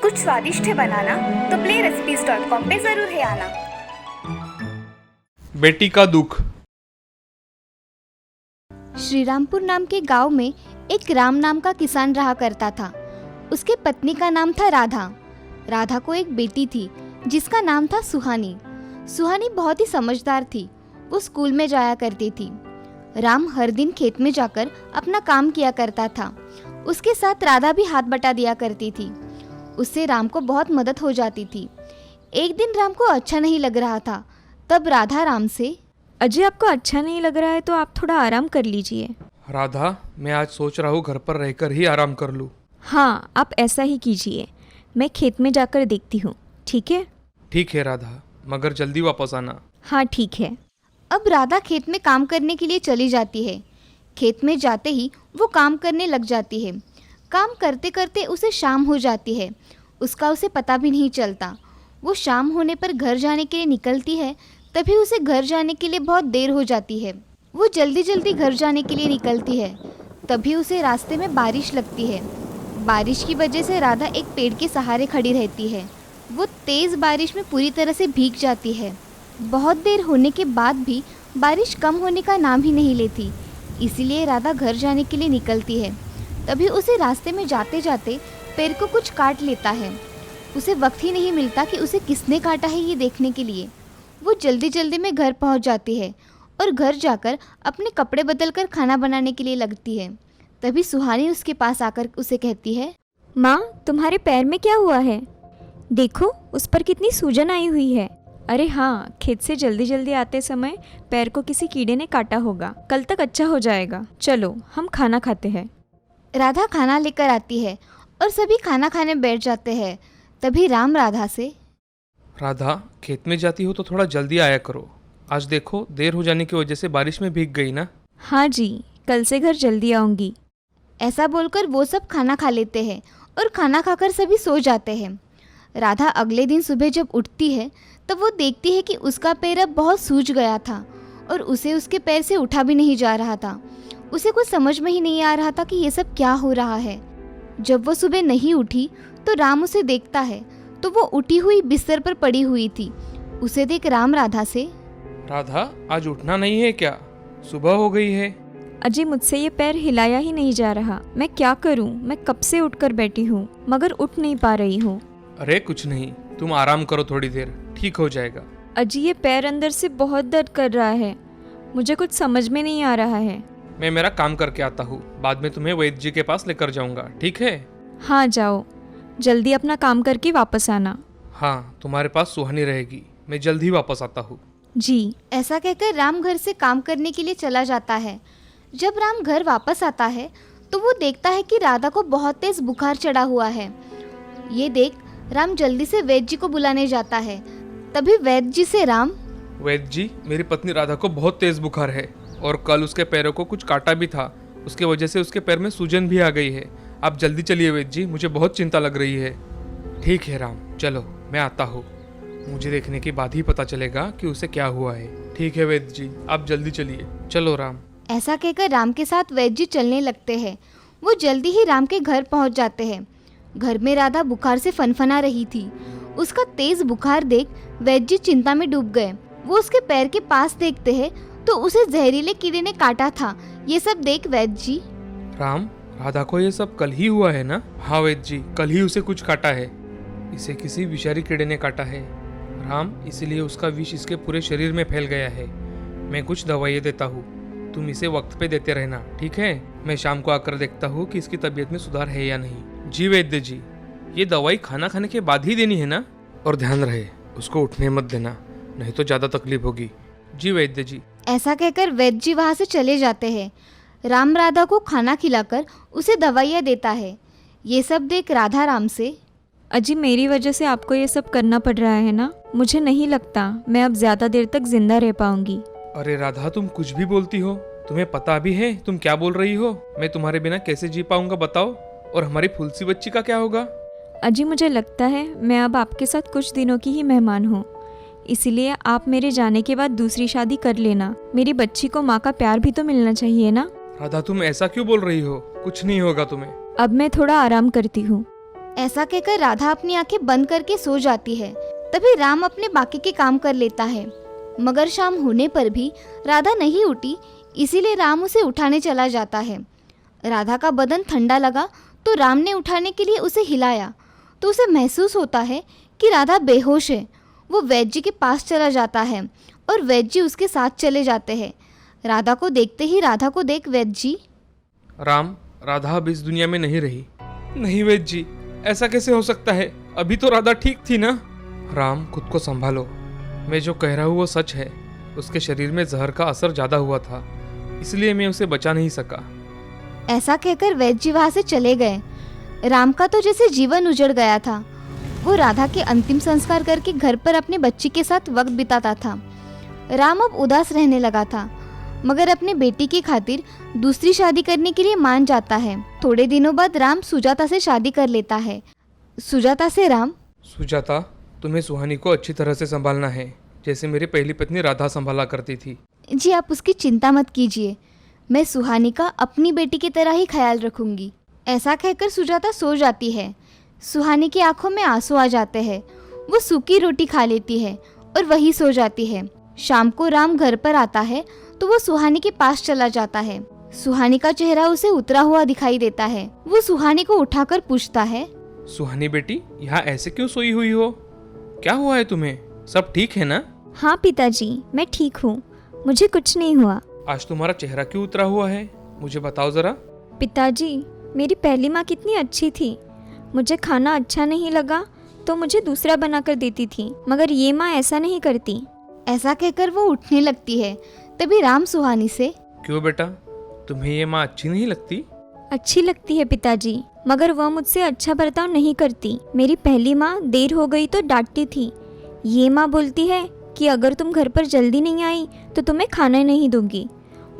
कुछ स्वादिष्ट है बनाना तो playrecipes.com पे जरूर है आना। बेटी का दुख। श्रीरामपुर नाम के गांव में एक राम नाम का किसान रहा करता था। उसके पत्नी का नाम था राधा। राधा को एक बेटी थी जिसका नाम था सुहानी। सुहानी बहुत ही समझदार थी। वो स्कूल में जाया करती थी। राम हर दिन खेत में जाकर अपना काम किया करता था। उसके साथ राधा भी हाथ बटा दिया करती थी। उससे राम को बहुत मदद हो जाती थी। एक दिन राम को अच्छा नहीं लग रहा था। तब राधा राम से, अजय आपको अच्छा नहीं लग रहा है तो आप थोड़ा आराम कर लीजिए। राधा, मैं आज सोच रहा हूँ घर पर रहकर ही आराम कर लूँ। हाँ, आप ऐसा ही कीजिए। मैं खेत में जाकर देखती हूँ, ठीक है? ठीक है राधा, मगर जल्दी वापस आना। हाँ ठीक है। अब राधा खेत में काम करने के लिए चली जाती है। खेत में जाते ही वो काम करने लग जाती है। काम करते करते उसे शाम हो जाती है। उसका उसे पता भी नहीं चलता। वो शाम होने पर घर जाने के लिए निकलती है। तभी उसे घर जाने के लिए बहुत देर हो जाती है। वो जल्दी जल्दी घर जाने के लिए निकलती है। तभी उसे रास्ते में बारिश लगती है। बारिश की वजह से राधा एक पेड़ के सहारे खड़ी रहती है। वो तेज़ बारिश में पूरी तरह से भीग जाती है। बहुत देर होने के बाद भी बारिश कम होने का नाम ही नहीं लेती। इसीलिए राधा घर जाने के लिए निकलती है। तभी उसे रास्ते में जाते जाते पैर को कुछ काट लेता है। उसे वक्त ही नहीं मिलता कि उसे किसने काटा है ये देखने के लिए। वो जल्दी जल्दी में घर पहुंच जाती है और घर जाकर अपने कपड़े बदलकर खाना बनाने के लिए लगती है। तभी सुहानी उसके पास आकर उसे कहती है, माँ, तुम्हारे पैर में क्या हुआ है? देखो, उस पर कितनी सूजन आई हुई है। अरे हाँ, खेत से जल्दी जल्दी आते समय पैर को किसी कीड़े ने काटा होगा। कल तक अच्छा हो जाएगा। चलो हम खाना खाते हैं। राधा खाना लेकर आती है और सभी खाना खाने बैठ जाते हैं। तभी राम राधा से, राधा, खेत में जाती हो तो थोड़ा जल्दी आया करो। आज देखो, देर हो जाने की वजह से बारिश में भीग गई ना। हाँ जी, कल से घर जल्दी आऊँगी। ऐसा बोलकर वो सब खाना खा लेते हैं और खाना खाकर सभी सो जाते हैं। राधा अगले दिन सुबह जब उठती है तब वो देखती है कि उसका पैर अब बहुत सूज गया था और उसे उसके पैर से उठा भी नहीं जा रहा था। उसे कुछ समझ में ही नहीं आ रहा था कि ये सब क्या हो रहा है। जब वो सुबह नहीं उठी तो राम उसे देखता है तो वो उठी हुई बिस्तर पर पड़ी हुई थी। उसे देख राम राधा से, राधा, आज उठना नहीं है क्या? सुबह हो गई है। अजय, मुझसे ये पैर हिलाया ही नहीं जा रहा। मैं क्या करूं? मैं कब से उठकर बैठी हूँ मगर उठ नहीं पा रही हूँ। अरे कुछ नहीं, तुम आराम करो, थोड़ी देर ठीक हो जाएगा। अजय, ये पैर अंदर से बहुत दर्द कर रहा है। मुझे कुछ समझ में नहीं आ रहा है। मैं मेरा काम करके आता हूँ, बाद में तुम्हें वैद्य जी के पास लेकर जाऊंगा, ठीक है? हाँ जाओ, जल्दी अपना काम करके वापस आना। हाँ, तुम्हारे पास सुहानी रहेगी। मैं जल्द ही वापस आता हूँ। जी। ऐसा कहकर राम घर से काम करने के लिए चला जाता है। जब राम घर वापस आता है तो वो देखता है कि राधा को बहुत तेज बुखार चढ़ा हुआ है। ये देख राम जल्दी से वैद्य जी को बुलाने जाता है। तभी वैद्य जी से राम, वैद्य जी, मेरी पत्नी राधा को बहुत तेज बुखार है और कल उसके पैरों को कुछ काटा भी था। उसके वजह से उसके पैर में सूजन भी आ गई है। आप जल्दी चलिए वैद्य जी, मुझे बहुत चिंता लग रही है। ठीक है राम, चलो मैं आता हूँ। मुझे देखने के बाद ही पता चलेगा कि उसे क्या हुआ है। ठीक है वैद्य जी, आप जल्दी चलिए। चलो राम। ऐसा कहकर राम के साथ वैद्य जी चलने लगते हैं। वो जल्दी ही राम के घर पहुंच जाते हैं। घर में राधा बुखार से फनफना रही थी। उसका तेज बुखार देख वैद्य जी चिंता में डूब गए। वो उसके पैर के पास देखते हैं तो उसे जहरीले कीड़े ने काटा था। ये सब देख वैद्य जी, राम, राधा को ये सब कल ही हुआ है ना? हाँ वैद्य जी, कल ही उसे कुछ काटा है। इसे किसी विषारी कीड़े ने काटा है राम, इसलिए उसका विष इसके पूरे शरीर में फैल गया है। मैं कुछ दवाइयाँ देता हूँ, तुम इसे वक्त पे देते रहना, ठीक है? मैं शाम को आकर देखता हूँ कि इसकी तबीयत में सुधार है या नहीं। जी वैद्य जी, ये दवाई खाना खाने के बाद ही देनी है ना? और ध्यान रहे, उसको उठने मत देना, नहीं तो ज़्यादा तकलीफ होगी। जी वैद्य जी। ऐसा कहकर वैद्य जी वहाँ से चले जाते हैं। राम राधा को खाना खिलाकर उसे दवाइयाँ देता है। ये सब देख राधा राम से, अजी, मेरी वजह से आपको ये सब करना पड़ रहा है ना? मुझे नहीं लगता मैं अब ज़्यादा देर तक जिंदा रह पाऊंगी। अरे राधा, तुम कुछ भी बोलती हो। तुम्हें पता भी है तुम क्या बोल रही हो? मैं तुम्हारे बिना कैसे जी पाऊंगा बताओ? और हमारी फुलसी बच्ची का क्या होगा? अजी, मुझे लगता है मैं अब आपके साथ कुछ दिनों की ही मेहमान हूँ, इसलिए आप मेरे जाने के बाद दूसरी शादी कर लेना। मेरी बच्ची को माँ का प्यार भी तो मिलना चाहिए ना। राधा तुम ऐसा क्यों बोल रही हो? कुछ नहीं होगा तुम्हें। अब मैं थोड़ा आराम करती हूँ। ऐसा कहकर राधा अपनी आंखें बंद करके सो जाती है। तभी राम अपने बाकी के काम कर लेता है, मगर शाम होने पर भी राधा नहीं उठी, इसीलिए राम उसे उठाने चला जाता है। राधा का बदन ठंडा लगा तो राम ने उठाने के लिए उसे हिलाया तो उसे महसूस होता है कि राधा बेहोश है। वो वैद्य जी के पास चला जाता है और वैद्य जी उसके साथ चले जाते हैं। राधा को देखते ही राधा को देख वैद्य जी, राम, राधा अब इस दुनिया में नहीं रही। नहीं वैद्य जी, ऐसा कैसे हो सकता है? अभी तो राधा ठीक थी ना? राम, खुद को संभालो। मैं जो कह रहा हूँ वो सच है। उसके शरीर में जहर का असर ज़्यादा हुआ था, इसलिए मैं उसे बचा नहीं सका। ऐसा कहकर वैद्य जी वहाँ से चले गए। राम का तो जैसे जीवन उजड़ गया था। वो राधा के अंतिम संस्कार करके घर पर अपने बच्ची के साथ वक्त बिताता था। राम अब उदास रहने लगा था, मगर अपने बेटी की खातिर दूसरी शादी करने के लिए मान जाता है। थोड़े दिनों बाद राम सुजाता से शादी कर लेता है। सुजाता से राम, सुजाता, तुम्हें सुहानी को अच्छी तरह से संभालना है, जैसे मेरी पहली पत्नी राधा संभाला करती थी। जी आप उसकी चिंता मत कीजिए, मैं सुहानी का अपनी बेटी की तरह ही ख्याल रखूंगी। ऐसा कहकर सुजाता सो जाती है। सुहानी की आंखों में आंसू आ जाते हैं। वो सूखी रोटी खा लेती है और वही सो जाती है। शाम को राम घर पर आता है तो वो सुहानी के पास चला जाता है। सुहानी का चेहरा उसे उतरा हुआ दिखाई देता है। वो सुहानी को उठाकर पूछता है, सुहानी बेटी, यहाँ ऐसे क्यों सोई हुई हो? क्या हुआ है तुम्हें? सब ठीक है ना? हाँ पिताजी, मैं ठीक हूँ, मुझे कुछ नहीं हुआ। आज तुम्हारा चेहरा क्यों उतरा हुआ है? मुझे बताओ जरा। पिताजी, मेरी पहली माँ कितनी अच्छी थी। मुझे खाना अच्छा नहीं लगा तो मुझे दूसरा बनाकर देती थी, मगर ये माँ ऐसा नहीं करती। ऐसा कहकर वो उठने लगती है। तभी राम सुहानी से, क्यों बेटा, तुम्हें ये माँ अच्छी नहीं लगती? अच्छी लगती है पिताजी, मगर वह मुझसे अच्छा बर्ताव नहीं करती। मेरी पहली माँ देर हो गई तो डांटती थी। ये माँ बोलती है कि अगर तुम घर पर जल्दी नहीं आई तो तुम्हें खाना नहीं दूंगी,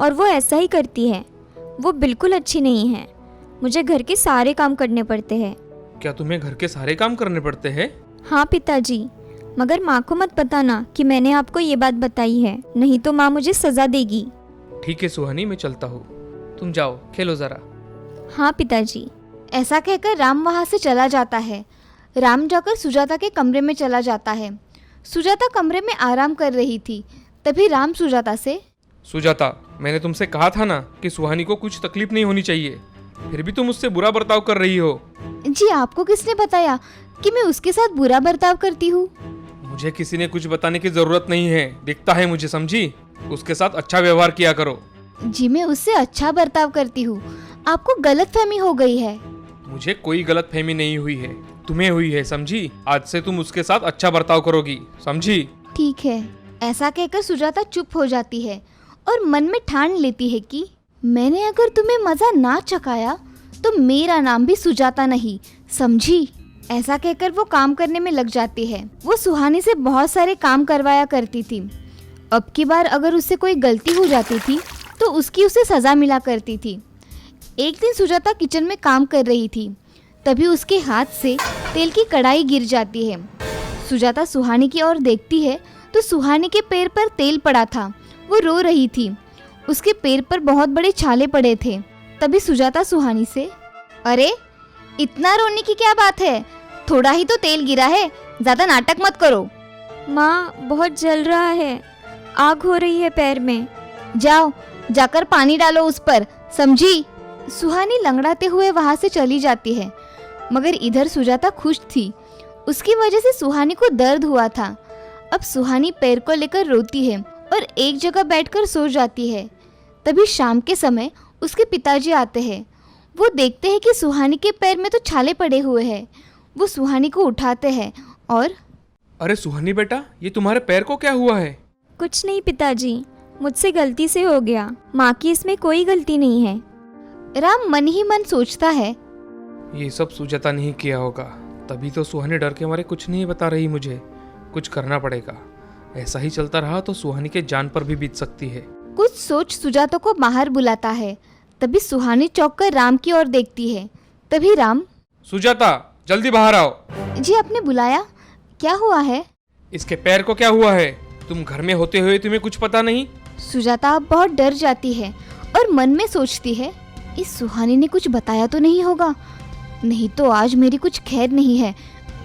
और वो ऐसा ही करती है। वो बिल्कुल अच्छी नहीं है। मुझे घर के सारे काम करने पड़ते हैं। क्या तुम्हें घर के सारे काम करने पड़ते हैं? हाँ पिताजी, मगर माँ को मत बताना कि मैंने आपको ये बात बताई है, नहीं तो माँ मुझे सजा देगी। ठीक है सुहानी, मैं चलता हूँ, तुम जाओ खेलो जरा। हाँ पिताजी। ऐसा कहकर राम वहाँ से चला जाता है। राम जाकर सुजाता के कमरे में चला जाता है। सुजाता कमरे में आराम कर रही थी। तभी राम सुजाता से, सुजाता, मैंने तुमसे कहा था ना कि सुहानी को कुछ तकलीफ नहीं होनी चाहिए, फिर भी तुम उससे बुरा बर्ताव कर रही हो। जी आपको किसने बताया कि मैं उसके साथ बुरा बर्ताव करती हूँ? मुझे किसी ने कुछ बताने की जरूरत नहीं है, दिखता है मुझे, समझी? उसके साथ अच्छा व्यवहार किया करो। जी मैं उससे अच्छा बर्ताव करती हूँ, आपको गलतफहमी हो गई है। मुझे कोई गलतफहमी नहीं हुई है, तुम्हें हुई है, समझी? आज से तुम उसके साथ अच्छा बर्ताव करोगी, समझी? ठीक है। ऐसा कहकर सुजाता चुप हो जाती है और मन में ठान लेती है कि मैंने अगर तुम्हें मजा ना चखाया तो मेरा नाम भी सुजाता नहीं, समझी? ऐसा कहकर वो काम करने में लग जाती है। वो सुहानी से बहुत सारे काम करवाया करती थी। अब की बार अगर उससे कोई गलती हो जाती थी तो उसकी उसे सजा मिला करती थी। एक दिन सुजाता किचन में काम कर रही थी, तभी उसके हाथ से तेल की कढ़ाई गिर जाती है। सुजाता सुहानी की ओर देखती है तो सुहानी के पैर पर तेल पड़ा था। वो रो रही थी, उसके पैर पर बहुत बड़े छाले पड़े थे। तभी सुजाता सुहानी से, अरे इतना रोने की क्या बात है, थोड़ा ही तो तेल गिरा है, ज्यादा नाटक मत करो। माँ, बहुत जल रहा है, आग हो रही है पैर में। जाओ जाकर पानी डालो उस पर, समझी? सुहानी लंगड़ाते हुए वहां से चली जाती है, मगर इधर सुजाता खुश थी। उसकी वजह से सुहानी को दर्द हुआ था। अब सुहानी पैर को लेकर रोती है और एक जगह बैठकर सो जाती है। तभी शाम के समय उसके पिताजी आते हैं। वो देखते हैं कि सुहानी के पैर में तो छाले पड़े हुए हैं। वो सुहानी को उठाते हैं और, अरे सुहानी बेटा, ये तुम्हारे पैर को क्या हुआ है? कुछ नहीं पिताजी, मुझसे गलती से हो गया। माँ की इसमें कोई गलती नहीं है। राम मन ही मन सोचता है, ये सब सुजाता नहीं किया होगा, तभी तो सुहानी डर के मारे कुछ नहीं बता रही मुझे। कुछ करना पड़ेगा, ऐसा ही चलता रहा तो सुहानी के जान पर भी बीत सकती है। कुछ सोच सुजाता को बाहर बुलाता है। तभी सुहानी चौंक कर राम की ओर देखती है। तभी राम, सुजाता जल्दी बाहर आओ। जी आपने बुलाया, क्या हुआ है? इसके पैर को क्या हुआ है? तुम घर में होते हुए तुम्हें कुछ पता नहीं? सुजाता अब बहुत डर जाती है और मन में सोचती है, इस सुहानी ने कुछ बताया तो नहीं होगा, नहीं तो आज मेरी कुछ खैर नहीं है,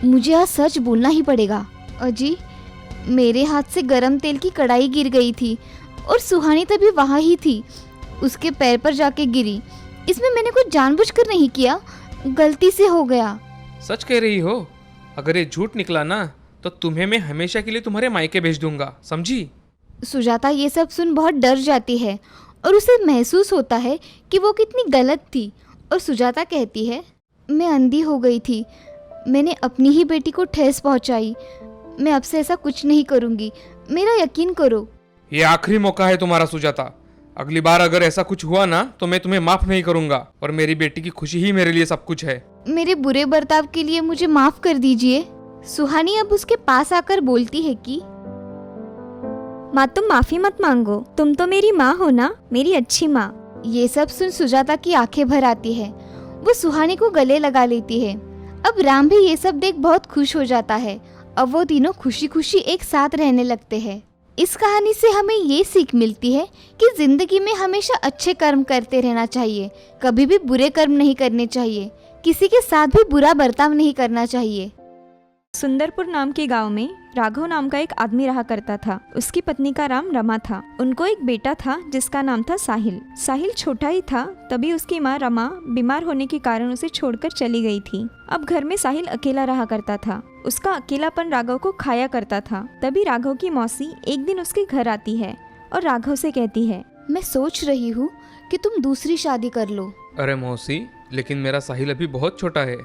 मुझे आज सच बोलना ही पड़ेगा। अजी, मेरे हाथ से गरम तेल की कढ़ाई गिर गई थी और सुहानी तभी वहाँ ही थी, उसके पैर पर जाके गिरी। इसमें मैंने कुछ जानबूझकर नहीं किया, गलती से हो गया। सच कह रही हो? अगर ये झूठ निकला ना तो तुम्हें मैं हमेशा के लिए तुम्हारे मायके भेज दूंगा, समझी? सुजाता ये सब सुन बहुत डर जाती है और उसे महसूस होता है कि वो कितनी गलत थी। और सुजाता कहती है, मैं अंधी हो गई थी, मैंने अपनी ही बेटी को ठेस पहुंचाई, मैं अब से ऐसा कुछ नहीं करूंगी, मेरा यकीन करो। ये आखिरी मौका है तुम्हारा सुजाता। अगली बार अगर ऐसा कुछ हुआ ना तो मैं तुम्हें माफ नहीं करूंगा और मेरी बेटी की खुशी ही मेरे लिए सब कुछ है। मेरे बुरे बर्ताव के लिए मुझे माफ कर दीजिए। सुहानी अब उसके पास आकर बोलती है कि माँ, तुम माफी मत मांगो, तुम तो मेरी माँ हो ना, मेरी अच्छी माँ। ये सब सुन सुजाता की आंखें भर आती है, वो सुहानी को गले लगा लेती है। अब राम भी ये सब देख बहुत खुश हो जाता है। अब वो तीनों खुशी खुशी एक साथ रहने लगते हैं। इस कहानी से हमें ये सीख मिलती है कि जिंदगी में हमेशा अच्छे कर्म करते रहना चाहिए, कभी भी बुरे कर्म नहीं करने चाहिए, किसी के साथ भी बुरा बर्ताव नहीं करना चाहिए। सुंदरपुर नाम के गांव में राघव नाम का एक आदमी रहा करता था। उसकी पत्नी का नाम रमा था। उनको एक बेटा था जिसका नाम था साहिल। साहिल छोटा ही था, तभी उसकी माँ रमा बीमार होने के कारण उसे छोड़कर चली गई थी। अब घर में साहिल अकेला रहा करता था। उसका अकेलापन राघव को खाया करता था। तभी राघव की मौसी एक दिन उसके घर आती है और राघव से कहती है, मैं सोच रही हूँ कि तुम दूसरी शादी कर लो। अरे मौसी, लेकिन मेरा साहिल अभी बहुत छोटा है।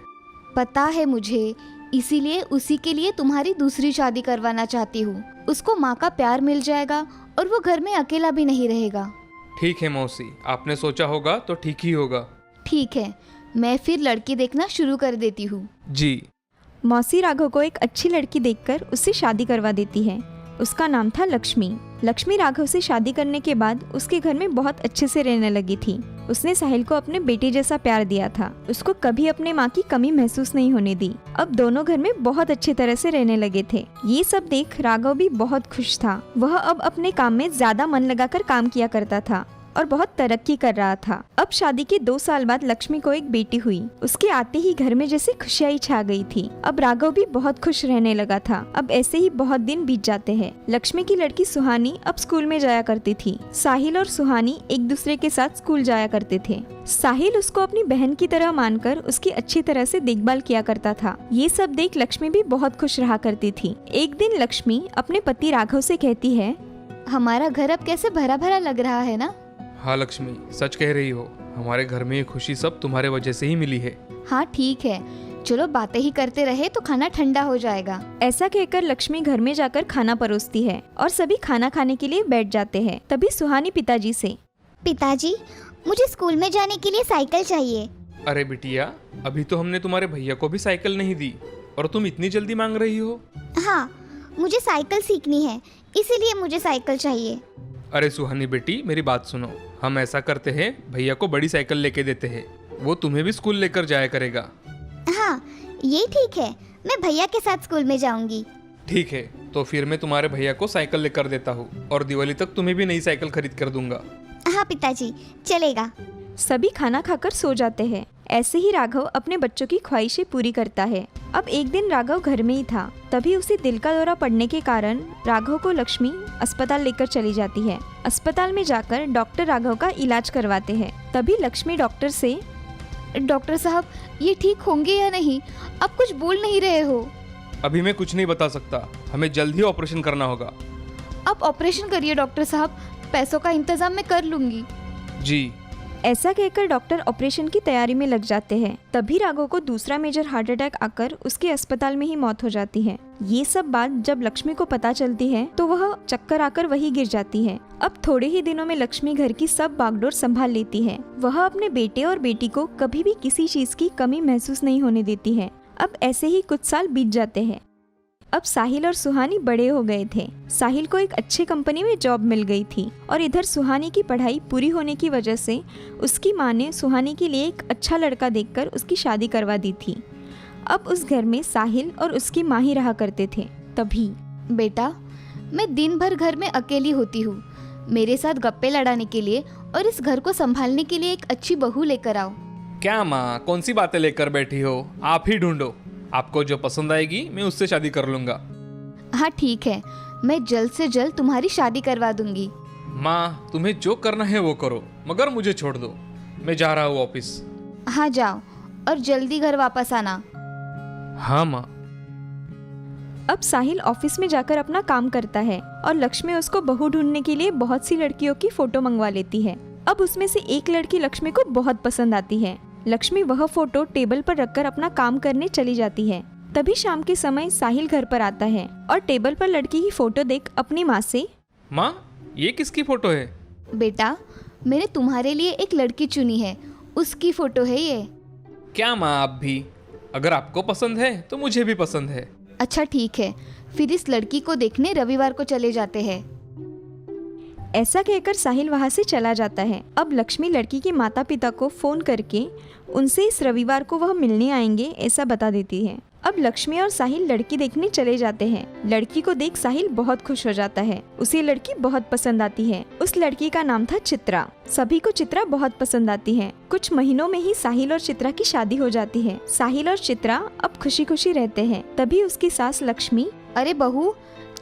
पता है मुझे, इसीलिए उसी के लिए तुम्हारी दूसरी शादी करवाना चाहती हूँ। उसको माँ का प्यार मिल जाएगा और वो घर में अकेला भी नहीं रहेगा। ठीक है मौसी, आपने सोचा होगा तो ठीक ही होगा। ठीक है, मैं फिर लड़की देखना शुरू कर देती हूँ। जी। मौसी राघव को एक अच्छी लड़की देखकर उससे शादी करवा देती है। उसका नाम था लक्ष्मी। लक्ष्मी राघव से शादी करने के बाद उसके घर में बहुत अच्छे से रहने लगी थी। उसने साहिल को अपने बेटे जैसा प्यार दिया था। उसको कभी अपने माँ की कमी महसूस नहीं होने दी। अब दोनों घर में बहुत अच्छी तरह से रहने लगे थे। ये सब देख राघव भी बहुत खुश था। वह अब अपने काम में ज्यादा मन लगाकर काम किया करता था और बहुत तरक्की कर रहा था। अब शादी के 2 साल बाद लक्ष्मी को एक बेटी हुई। उसके आते ही घर में जैसे खुशियाई छा गई थी। अब राघव भी बहुत खुश रहने लगा था। अब ऐसे ही बहुत दिन बीत जाते हैं। लक्ष्मी की लड़की सुहानी अब स्कूल में जाया करती थी। साहिल और सुहानी एक दूसरे के साथ स्कूल जाया करते थे। साहिल उसको अपनी बहन की तरह मानकर उसकी अच्छी तरह से देखभाल किया करता था। ये सब देख लक्ष्मी भी बहुत खुश रहा करती थी। एक दिन लक्ष्मी अपने पति राघव से कहती है, हमारा घर अब कैसे भरा भरा लग रहा है ना। हाँ लक्ष्मी, सच कह रही हो। हमारे घर में ये खुशी सब तुम्हारे वजह से ही मिली है। हाँ ठीक है, चलो बातें ही करते रहे तो खाना ठंडा हो जाएगा। ऐसा कहकर लक्ष्मी घर में जाकर खाना परोसती है और सभी खाना खाने के लिए बैठ जाते हैं। तभी सुहानी पिताजी से, पिताजी, मुझे स्कूल में जाने के लिए साइकिल चाहिए। अरे बिटिया, अभी तो हमने तुम्हारे भैया को भी साइकिल नहीं दी और तुम इतनी जल्दी मांग रही हो। हाँ, मुझे साइकिल सीखनी है, इसीलिए मुझे साइकिल चाहिए। अरे सुहानी बेटी, मेरी बात सुनो। हम ऐसा करते हैं, भैया को बड़ी साइकिल लेके देते हैं, वो तुम्हें भी स्कूल लेकर जाया करेगा। हाँ, ये ठीक है, मैं भैया के साथ स्कूल में जाऊंगी। ठीक है, तो फिर मैं तुम्हारे भैया को साइकिल लेकर देता हूँ और दिवाली तक तुम्हें भी नई साइकिल खरीद कर दूंगा। हाँ पिताजी, चलेगा। सभी खाना खाकर सो जाते हैं। ऐसे ही राघव अपने बच्चों की ख्वाहिशें पूरी करता है। अब एक दिन राघव घर में ही था, तभी उसे दिल का दौरा पड़ने के कारण राघव को लक्ष्मी अस्पताल लेकर चली जाती है। अस्पताल में जाकर डॉक्टर राघव का इलाज करवाते हैं। तभी लक्ष्मी डॉक्टर से, डॉक्टर साहब, ये ठीक होंगे या नहीं, आप कुछ बोल नहीं रहे हो। अभी मैं कुछ नहीं बता सकता, हमें जल्द ही ऑपरेशन करना होगा। आप ऑपरेशन करिए डॉक्टर साहब, पैसों का इंतजाम मैं कर लूंगी। जी। ऐसा कहकर डॉक्टर ऑपरेशन की तैयारी में लग जाते हैं। तभी राघव को दूसरा मेजर हार्ट अटैक आकर उसके अस्पताल में ही मौत हो जाती है। ये सब बात जब लक्ष्मी को पता चलती है तो वह चक्कर आकर वही गिर जाती है। अब थोड़े ही दिनों में लक्ष्मी घर की सब बागडोर संभाल लेती है। वह अपने बेटे और बेटी को कभी भी किसी चीज की कमी महसूस नहीं होने देती है। अब ऐसे ही कुछ साल बीत जाते हैं। अब साहिल और सुहानी बड़े हो गए थे। साहिल को एक अच्छी कंपनी में जॉब मिल गई थी और इधर सुहानी की पढ़ाई पूरी होने की वजह से उसकी माँ ने सुहानी के लिए एक अच्छा लड़का देखकर उसकी शादी करवा दी थी। अब उस घर में साहिल और उसकी माँ ही रहा करते थे। तभी, बेटा, मैं दिन भर घर में अकेली होती हूँ, मेरे साथ गप्पे लड़ाने के लिए और इस घर को संभालने के लिए एक अच्छी बहू लेकर आओ। क्या माँ, कौन सी बातें लेकर बैठी हो? आप ही ढूंढो, आपको जो पसंद आएगी मैं उससे शादी कर लूंगा। हाँ ठीक है, मैं जल्द से जल्द तुम्हारी शादी करवा दूंगी। माँ, तुम्हें जो करना है वो करो, मगर मुझे छोड़ दो। मैं जा रहा हूँ ऑफिस। हाँ जाओ, और जल्दी घर वापस आना। हाँ माँ। अब साहिल ऑफिस में जाकर अपना काम करता है और लक्ष्मी उसको बहू ढूंढने के लिए बहुत सी लड़कियों की फोटो मंगवा लेती है। अब उसमें से एक लड़की लक्ष्मी को बहुत पसंद आती है। लक्ष्मी वह फोटो टेबल पर रखकर अपना काम करने चली जाती है। तभी शाम के समय साहिल घर पर आता है और टेबल पर लड़की की फोटो देख अपनी माँ से, माँ, ये किसकी फोटो है? बेटा, मैंने तुम्हारे लिए एक लड़की चुनी है, उसकी फोटो है ये। क्या माँ, आप भी? अगर आपको पसंद है तो मुझे भी पसंद है। अच्छा ठीक है, फिर इस लड़की को देखने रविवार को चले जाते हैं। ऐसा कहकर साहिल वहाँ से चला जाता है। अब लक्ष्मी लड़की के माता पिता को फोन करके उनसे इस रविवार को वह मिलने आएंगे ऐसा बता देती है। अब लक्ष्मी और साहिल लड़की देखने चले जाते हैं। लड़की को देख साहिल बहुत खुश हो जाता है। उसे लड़की बहुत पसंद आती है। उस लड़की का नाम था चित्रा। सभी को चित्रा बहुत पसंद आती है। कुछ महीनों में ही साहिल और चित्रा की शादी हो जाती है। साहिल और चित्रा अब खुशी खुशी रहते हैं। तभी उसकी सास लक्ष्मी, अरे बहू,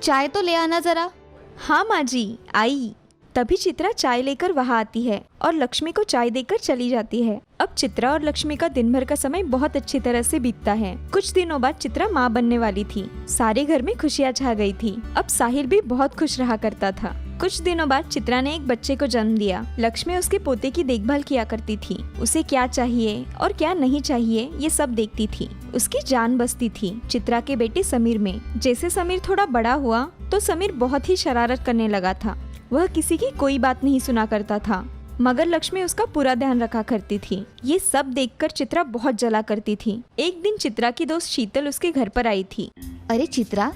चाय तो ले आना जरा। हाँ माँ जी, आई। तभी चित्रा चाय लेकर वहाँ आती है और लक्ष्मी को चाय देकर चली जाती है। अब चित्रा और लक्ष्मी का दिन भर का समय बहुत अच्छी तरह से बीतता है। कुछ दिनों बाद चित्रा माँ बनने वाली थी। सारे घर में खुशियाँ छा गई थी। अब साहिल भी बहुत खुश रहा करता था। कुछ दिनों बाद चित्रा ने एक बच्चे को जन्म दिया। लक्ष्मी उसके पोते की देखभाल किया करती थी। उसे क्या चाहिए और क्या नहीं चाहिए ये सब देखती थी। उसकी जान बसती थी चित्रा के बेटे समीर में। जैसे समीर थोड़ा बड़ा हुआ तो समीर बहुत ही शरारत करने लगा था। वह किसी की कोई बात नहीं सुना करता था, मगर लक्ष्मी उसका पूरा ध्यान रखा करती थी। ये सब देखकर चित्रा बहुत जला करती थी। एक दिन चित्रा की दोस्त शीतल उसके घर पर आई थी। अरे चित्रा,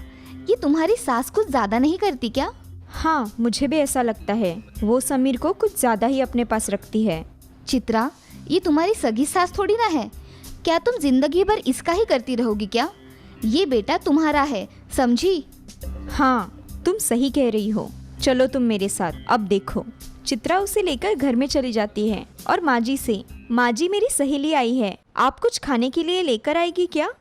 ये तुम्हारी सास कुछ ज्यादा नहीं करती क्या? हाँ, मुझे भी ऐसा लगता है। वो समीर को कुछ ज्यादा ही अपने पास रखती है। चित्रा, ये तुम्हारी सगी सास थोड़ी ना है। क्या तुम जिंदगी भर इसका ही करती रहोगी क्या? ये बेटा तुम्हारा है, समझी? हाँ, तुम सही कह रही हो। चलो तुम मेरे साथ। अब देखो, चित्रा उसे लेकर घर में चली जाती है और माँ जी से, माँ जी मेरी सहेली आई है, आप कुछ खाने के लिए लेकर आएगी क्या?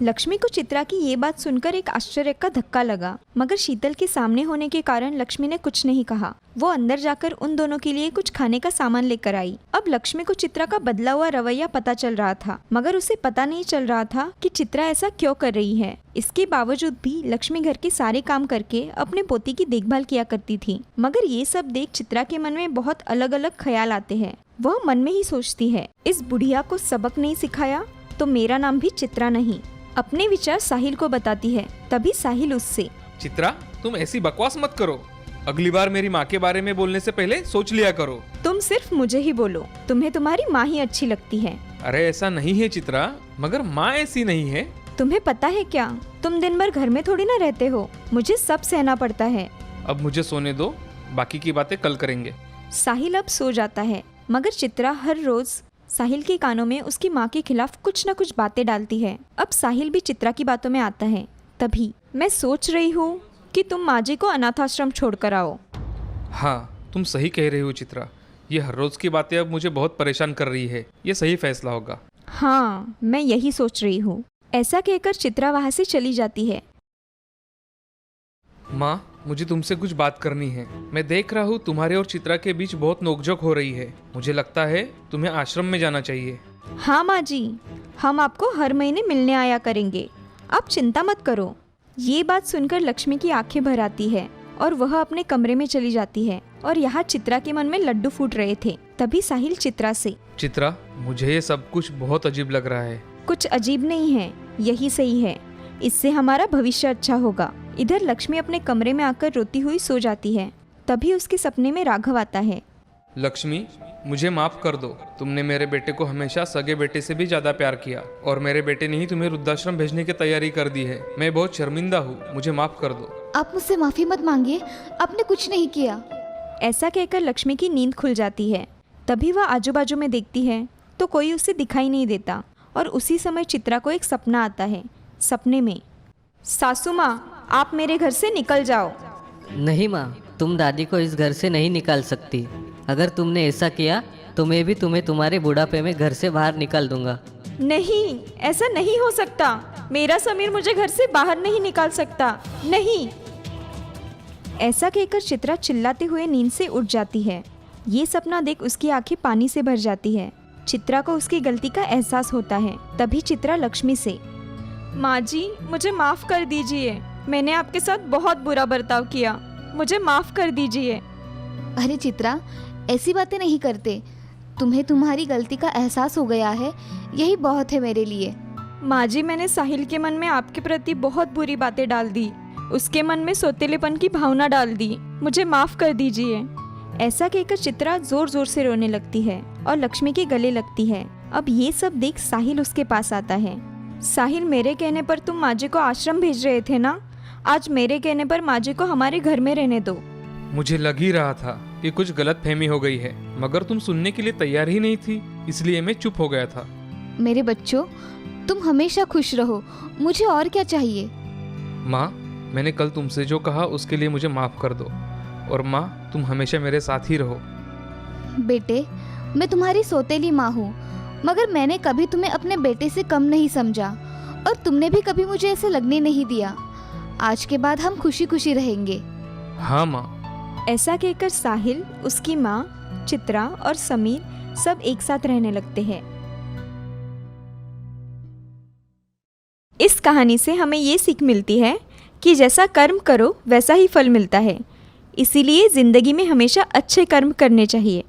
लक्ष्मी को चित्रा की ये बात सुनकर एक आश्चर्य का धक्का लगा, मगर शीतल के सामने होने के कारण लक्ष्मी ने कुछ नहीं कहा। वो अंदर जाकर उन दोनों के लिए कुछ खाने का सामान लेकर आई। अब लक्ष्मी को चित्रा का बदला हुआ रवैया पता चल रहा था, मगर उसे पता नहीं चल रहा था कि चित्रा ऐसा क्यों कर रही है। इसके बावजूद भी लक्ष्मी घर के सारे काम करके अपने पोती की देखभाल किया करती थी। मगर ये सब देख चित्रा के मन में बहुत अलग अलग ख्याल आते हैं। वह मन में ही सोचती है, इस बुढ़िया को सबक नहीं सिखाया तो मेरा नाम भी चित्रा नहीं। अपने विचार साहिल को बताती है। तभी साहिल उससे, चित्रा, तुम ऐसी बकवास मत करो। अगली बार मेरी माँ के बारे में बोलने से पहले सोच लिया करो। तुम सिर्फ मुझे ही बोलो, तुम्हें तुम्हारी माँ ही अच्छी लगती है। अरे ऐसा नहीं है चित्रा, मगर माँ ऐसी नहीं है। तुम्हें पता है क्या, तुम दिन भर घर में थोड़ी ना रहते हो, मुझे सब सहना पड़ता है। अब मुझे सोने दो, बाकी की बातें कल करेंगे। साहिल अब सो जाता है, मगर चित्रा हर रोज साहिल के कानों में उसकी माँ के खिलाफ कुछ न कुछ बातें डालती है। अब साहिल भी चित्रा की बातों में आता है। तभी, मैं सोच रही हूँ कि तुम माँ जी को अनाथाश्रम छोड़कर आओ। हाँ, तुम सही कह रही हो चित्रा। ये हर रोज की बातें अब मुझे बहुत परेशान कर रही है। ये सही फैसला होगा। हाँ, मैं यही सोच रही हूँ। ऐसा कहकर चित्रा वहाँ से चली जाती है। माँ, मुझे तुमसे कुछ बात करनी है। मैं देख रहा हूँ तुम्हारे और चित्रा के बीच बहुत नोकझोंक हो रही है। मुझे लगता है तुम्हें आश्रम में जाना चाहिए। हाँ माँ जी, हम आपको हर महीने मिलने आया करेंगे, आप चिंता मत करो। ये बात सुनकर लक्ष्मी की आंखें भर आती है और वह अपने कमरे में चली जाती है। और यहाँ चित्रा के मन में लड्डू फूट रहे थे। तभी साहिल चित्रा से, चित्रा, मुझे ये सब कुछ बहुत अजीब लग रहा है। कुछ अजीब नहीं है, यही सही है। इससे हमारा भविष्य अच्छा होगा। इधर लक्ष्मी अपने कमरे में आकर रोती हुई सो जाती है। तभी उसके सपने में राघव आता है। लक्ष्मी, मुझे माफ कर दो। तुमने मेरे बेटे को हमेशा सगे बेटे से भी ज्यादा प्यार किया और मेरे बेटे ने ही तुम्हें वृद्धाश्रम भेजने की तैयारी कर दी है। मैं बहुत शर्मिंदा हूँ, मुझे माफ कर दो। आप मुझसे माफी मत मांगिए, आपने कुछ नहीं किया। ऐसा कहकर लक्ष्मी की नींद खुल जाती है। तभी वह आजू बाजू में देखती है तो कोई उसे दिखाई नहीं देता। और उसी समय चित्रा को एक सपना आता है। सपने में, सासू माँ, आप मेरे घर से निकल जाओ। नहीं माँ, तुम दादी को इस घर से नहीं निकाल सकती। अगर तुमने ऐसा किया तो मैं भी तुम्हें तुम्हारे बुढ़ापे में घर से बाहर निकाल दूंगा। नहीं, ऐसा नहीं हो सकता। मेरा समीर मुझे घर से बाहर नहीं निकाल सकता, नहीं। ऐसा कहकर चित्रा चिल्लाते हुए नींद से उठ जाती है। ये सपना देख उसकी आंखें पानी से भर जाती है। चित्रा को उसकी गलती का एहसास होता है। तभी चित्रा लक्ष्मी से, माँ जी मुझे माफ़ कर दीजिए, मैंने आपके साथ बहुत बुरा बर्ताव किया, मुझे माफ़ कर दीजिए। अरे चित्रा, ऐसी बातें नहीं करते। तुम्हें तुम्हारी गलती का एहसास हो गया है, यही बहुत है मेरे लिए। माँ जी, मैंने साहिल के मन में आपके प्रति बहुत बुरी बातें डाल दी, उसके मन में सौतेलेपन की भावना डाल दी, मुझे माफ़ कर दीजिए। ऐसा कहकर चित्रा जोर जोर से रोने लगती है और लक्ष्मी के गले लगती है। अब ये सब देख साहिल उसके पास आता है। साहिल, मेरे कहने पर तुम माँ जी को आश्रम भेज रहे थे ना, आज मेरे कहने पर माँ जी को हमारे घर में रहने दो। मुझे लग ही रहा था कि कुछ गलत फहमी हो गई है, मगर तुम सुनने के लिए तैयार ही नहीं थी, इसलिए मैं चुप हो गया था। मेरे बच्चों, तुम हमेशा खुश रहो, मुझे और क्या चाहिए। माँ, मैंने कल तुमसे जो कहा उसके लिए मुझे माफ़ कर दो, और माँ तुम हमेशा मेरे साथ ही रहो। बेटे, मैं तुम्हारी सौतेली माँ हूँ, मगर मैंने कभी तुम्हें अपने बेटे से कम नहीं समझा और तुमने भी कभी मुझे ऐसे लगने नहीं दिया। आज के बाद हम खुशी खुशी रहेंगे। हाँ माँ। ऐसा कहकर साहिल, उसकी माँ, चित्रा और समीर सब एक साथ रहने लगते हैं। इस कहानी से हमें ये सीख मिलती है कि जैसा कर्म करो वैसा ही फल मिलता है। इसीलिए ज़िंदगी में हमेशा अच्छे कर्म करने चाहिए।